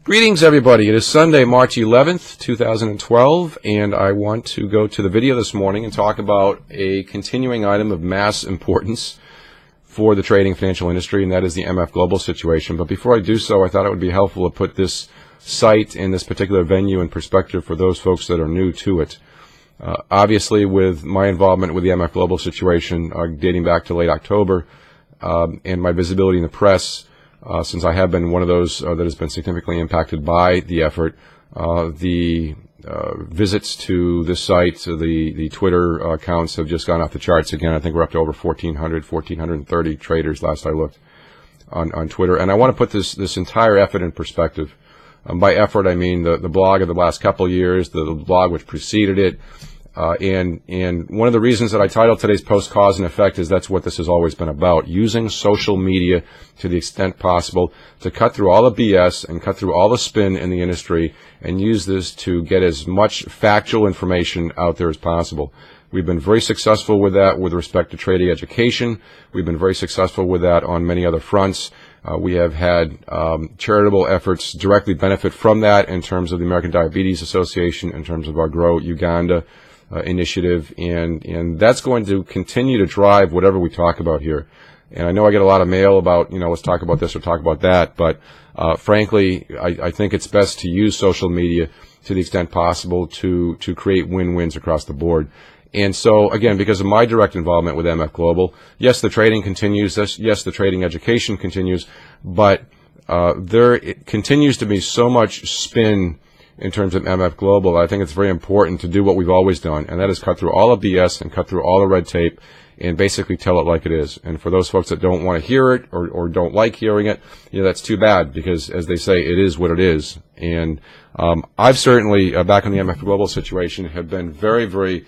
Greetings, everybody. It is Sunday, March 11th, 2012, and I want to go to the video this morning and talk about a continuing item of mass importance for the trading financial industry, and that is the MF Global situation. But before I do so, I thought it would be helpful to put this site and this particular venue in perspective for those folks that are new to it. Obviously, with my involvement with the MF Global situation dating back to late October, and my visibility in the press, since I have been one of those that has been significantly impacted by the effort, the visits to this site, the Twitter accounts have just gone off the charts again. I think we're up to over 1,430 traders last I looked on Twitter. And I want to put this entire effort in perspective. By effort, I mean the blog of the last couple of years, the blog which preceded it. And one of the reasons that I titled today's post Cause and Effect is that's what this has always been about, using social media to the extent possible to cut through all the BS and cut through all the spin in the industry and use this to get as much factual information out there as possible. We've been very successful with that with respect to trading education. We've been very successful with that on many other fronts. We have had charitable efforts directly benefit from that in terms of the American Diabetes Association, in terms of our Grow Uganda initiative, and that's going to continue to drive whatever we talk about here. And I know I get a lot of mail about, let's talk about this or talk about that, but frankly, I think it's best to use social media to the extent possible to create win-wins across the board. And so, again, because of my direct involvement with MF Global, yes, the trading continues, yes, the trading education continues, but there continues to be so much spin in terms of MF Global. I think it's very important to do what we've always done, and that is cut through all the BS and cut through all the red tape and basically tell it like it is. And for those folks that don't want to hear it or don't like hearing it, that's too bad, because as they say, it is what it is. And I've certainly, back in the MF Global situation, have been very, very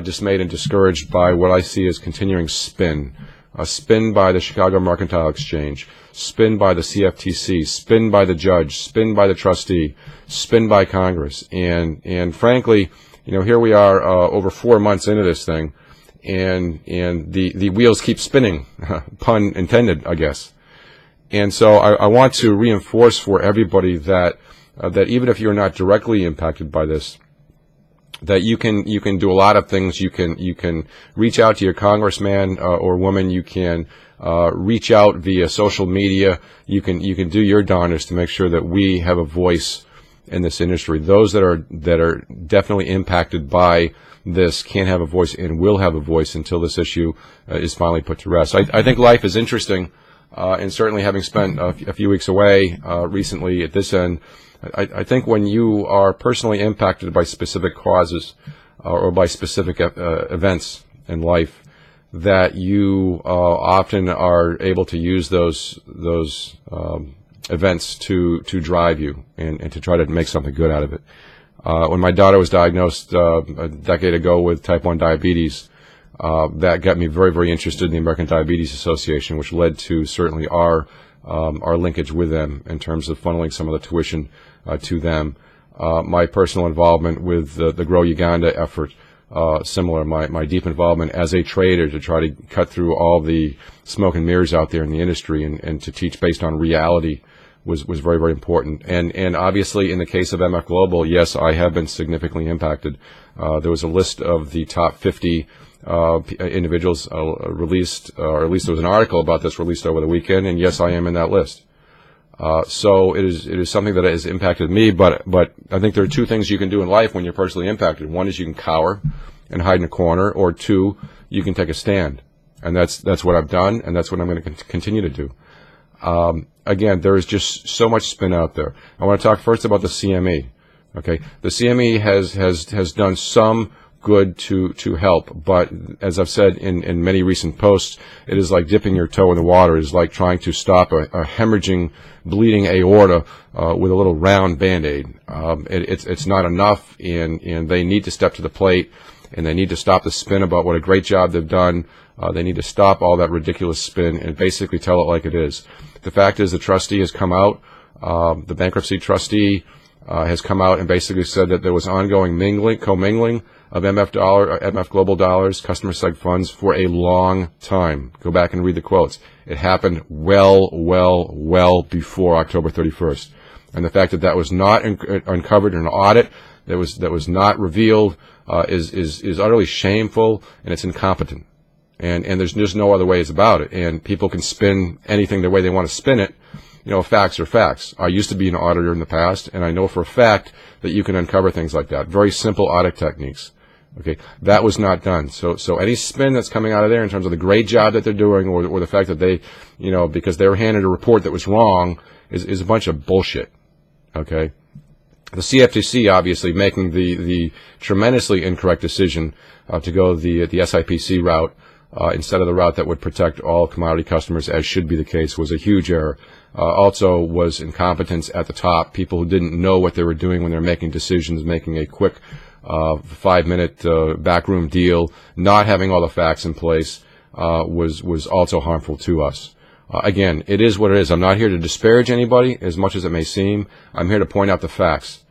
dismayed and discouraged by what I see as continuing spin. Spin by the Chicago Mercantile Exchange, spin by the CFTC, spin by the judge, spin by the trustee, spin by Congress. And frankly, here we are over 4 months into this thing, and the wheels keep spinning, pun intended, I guess. And so I want to reinforce for everybody that even if you're not directly impacted by this, that you can do a lot of things. You can reach out to your congressman or woman. You can reach out via social media. You can do your darndest to make sure that we have a voice in this industry. Those that are definitely impacted by this can't have a voice and will have a voice until this issue is finally put to rest. I think life is interesting, and certainly having spent a few weeks away recently at this end, I think when you are personally impacted by specific causes or by specific events in life, that you often are able to use those events to drive you and to try to make something good out of it. When my daughter was diagnosed a decade ago with type 1 diabetes, that got me very, very interested in the American Diabetes Association, which led to certainly our linkage with them in terms of funneling some of the tuition to them. My personal involvement with the Grow Uganda effort, similar. My deep involvement as a trader to try to cut through all the smoke and mirrors out there in the industry and to teach based on reality was very, very important. And obviously in the case of MF Global, yes, I have been significantly impacted. There was a list of the top 50 individuals released, or at least there was an article about this released over the weekend, and yes, I am in that list. So it is something that has impacted me, but I think there are two things you can do in life when you're personally impacted. One is you can cower and hide in a corner, or two, you can take a stand. And that's what I've done, and that's what I'm going to continue to do. Again, there is just so much spin out there. I want to talk first about the CME. Okay, the CME has done some good to help, but as I've said in many recent posts, it is like dipping your toe in the water. It is like trying to stop a hemorrhaging, bleeding aorta with a little round Band-Aid. It's not enough, and they need to step to the plate, and they need to stop the spin about what a great job they've done. They need to stop all that ridiculous spin and basically tell it like it is. The fact is the trustee has come out, the bankruptcy trustee has come out and basically said that there was ongoing commingling of MF Global dollars, customer seg funds for a long time. Go back and read the quotes. It happened well before October 31st. And the fact that that was not uncovered in an audit, that was not revealed, is utterly shameful, and it's incompetent. And there's just no other ways about it. And people can spin anything the way they want to spin it. You know, facts are facts. I used to be an auditor in the past, and I know for a fact that you can uncover things like that. Very simple audit techniques. Okay, that was not done. So any spin that's coming out of there in terms of the great job that they're doing, or the fact that they, you know, because they were handed a report that was wrong, is a bunch of bullshit. Okay, the CFTC obviously making the tremendously incorrect decision to go the SIPC route instead of the route that would protect all commodity customers, as should be the case, was a huge error. Also was incompetence at the top, people who didn't know what they were doing when they were making decisions, making a quick 5-minute backroom deal, not having all the facts in place, was also harmful to us. Again, it is what it is. I'm not here to disparage anybody, as much as it may seem. I'm here to point out the facts.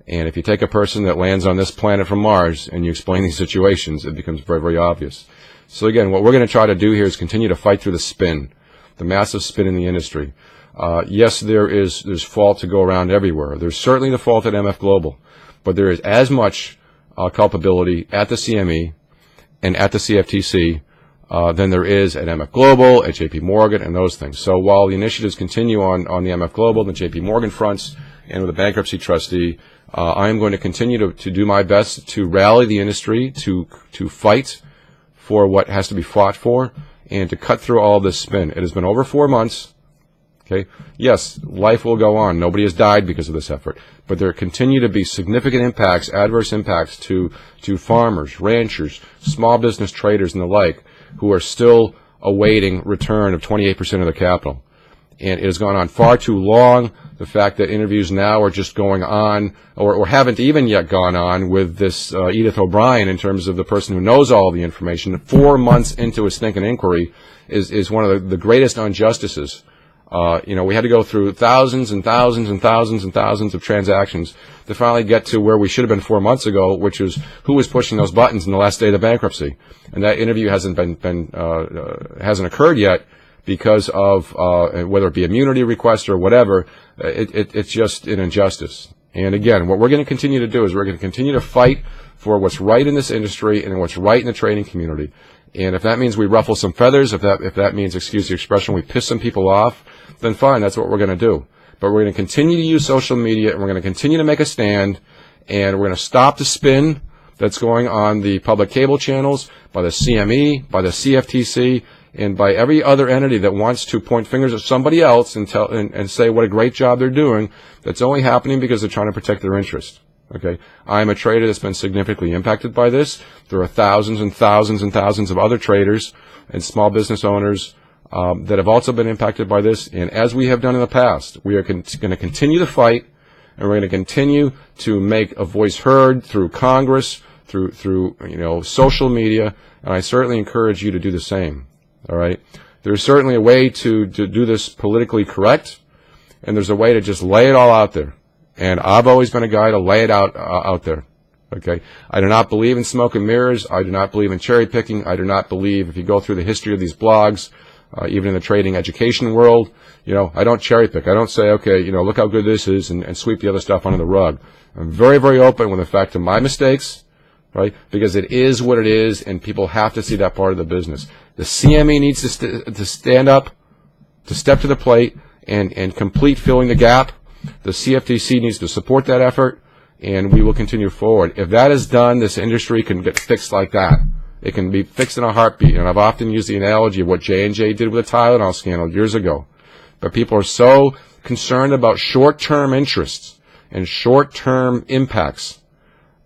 And if you take a person that lands on this planet from Mars and you explain these situations, it becomes very, very obvious. So again, what we're going to try to do here is continue to fight through the spin, the massive spin in the industry. Yes, there's fault to go around everywhere. There's certainly the fault at MF Global, but there is as much culpability at the CME and at the CFTC than there is at MF Global, at JP Morgan, and those things. So while the initiatives continue on the MF Global and the JP Morgan fronts and with the bankruptcy trustee, I am going to continue to do my best to rally the industry, to fight for what has to be fought for, and to cut through all this spin. It has been over 4 months. Okay. Yes, life will go on. Nobody has died because of this effort, but there continue to be significant impacts, adverse impacts to farmers, ranchers, small business traders, and the like, who are still awaiting return of 28% of their capital. And it has gone on far too long. The fact that interviews now are just going on, or haven't even yet gone on, with this Edith O'Brien, in terms of the person who knows all the information, 4 months into a stinking inquiry, is one of the greatest injustices. You know, we had to go through thousands and thousands and thousands and thousands of transactions to finally get to where we should have been 4 months ago, which is who was pushing those buttons in the last day of the bankruptcy. And that interview hasn't hasn't occurred yet because of whether it be immunity request or whatever. It's just an injustice. And again, what we're going to continue to do is we're going to continue to fight for what's right in this industry and what's right in the trading community. And if that means we ruffle some feathers, if that means, excuse the expression, we piss some people off, then fine, that's what we're going to do. But we're going to continue to use social media, and we're going to continue to make a stand, and we're going to stop the spin that's going on the public cable channels, by the CME, by the CFTC, and by every other entity that wants to point fingers at somebody else and say what a great job they're doing. That's only happening because they're trying to protect their interests. Okay, I'm a trader that's been significantly impacted by this. There are thousands and thousands and thousands of other traders and small business owners that have also been impacted by this. And as we have done in the past, we are going to continue to fight, and we're going to continue to make a voice heard through Congress, through social media. And I certainly encourage you to do the same. All right, there's certainly a way to do this politically correct, and there's a way to just lay it all out there. And I've always been a guy to lay it out there. Okay, I do not believe in smoke and mirrors. I do not believe in cherry picking. I do not believe, if you go through the history of these blogs, even in the trading education world, I don't cherry pick. I don't say, okay, look how good this is, and sweep the other stuff under the rug. I'm very, very open with the fact of my mistakes, right? Because it is what it is, and people have to see that part of the business. The CME needs to stand up, to step to the plate, and complete filling the gap. The CFTC needs to support that effort, and we will continue forward. If that is done, this industry can get fixed like that. It can be fixed in a heartbeat. And I've often used the analogy of what J&J did with the Tylenol scandal years ago. But people are so concerned about short-term interests and short-term impacts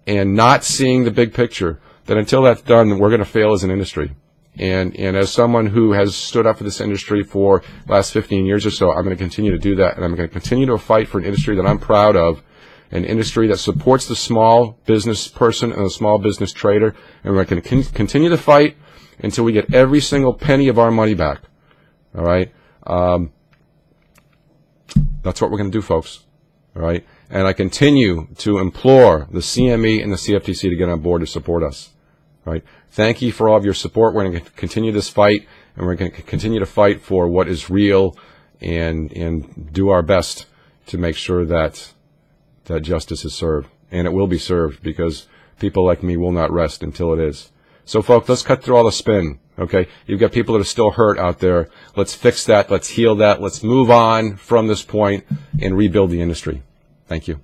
and not seeing the big picture that until that's done, we're going to fail as an industry. And as someone who has stood up for this industry for the last 15 years or so, I'm going to continue to do that. And I'm going to continue to fight for an industry that I'm proud of, an industry that supports the small business person and the small business trader. And we're going to continue to fight until we get every single penny of our money back. All right? That's what we're going to do, folks. All right? And I continue to implore the CME and the CFTC to get on board to support us. All right? Thank you for all of your support. We're going to continue this fight, and we're going to continue to fight for what is real and do our best to make sure that justice is served. And it will be served, because people like me will not rest until it is. So, folks, let's cut through all the spin, okay? You've got people that are still hurt out there. Let's fix that. Let's heal that. Let's move on from this point and rebuild the industry. Thank you.